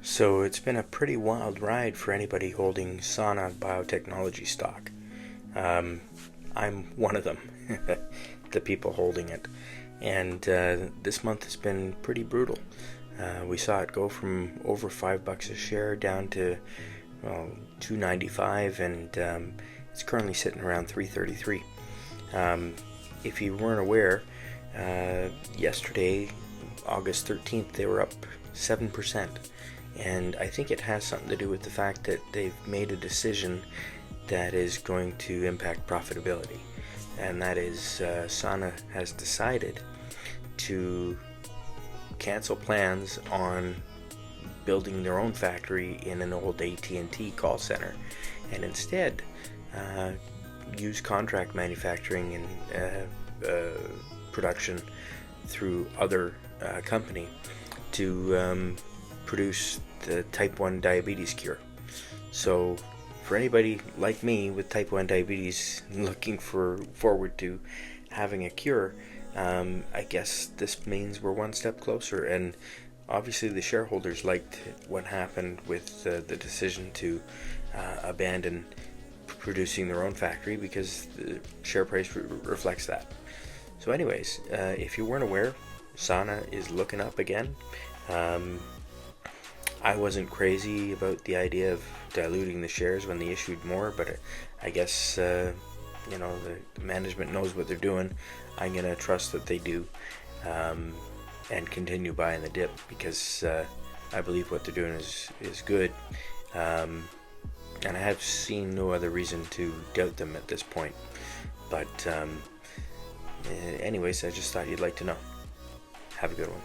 So it's been a pretty wild ride for anybody holding Sana Biotechnology stock. Um, I'm one of them, the people holding it. And this month has been pretty brutal. We saw it go from over $5 a share down to well, 2.95, and it's currently sitting around 3.33. If you weren't aware, yesterday, August 13th, they were up 7%. And I think it has something to do with the fact that they've made a decision that is going to impact profitability. And that is, Sana has decided to cancel plans on building their own factory in an old AT&T call center, and instead use contract manufacturing and production through other company to produce the type 1 diabetes cure. So for anybody like me with type 1 diabetes looking forward to having a cure, I guess this means we're one step closer. And obviously the shareholders liked what happened with the decision to abandon producing their own factory, because the share price reflects that. So anyways, if you weren't aware, Sana is looking up again. I wasn't crazy about the idea of diluting the shares when they issued more, but I guess the management knows what they're doing. I'm gonna trust that they do, and continue buying the dip, because I believe what they're doing is good, and I have seen no other reason to doubt them at this point. But anyways, I just thought you'd like to know. Have a good one.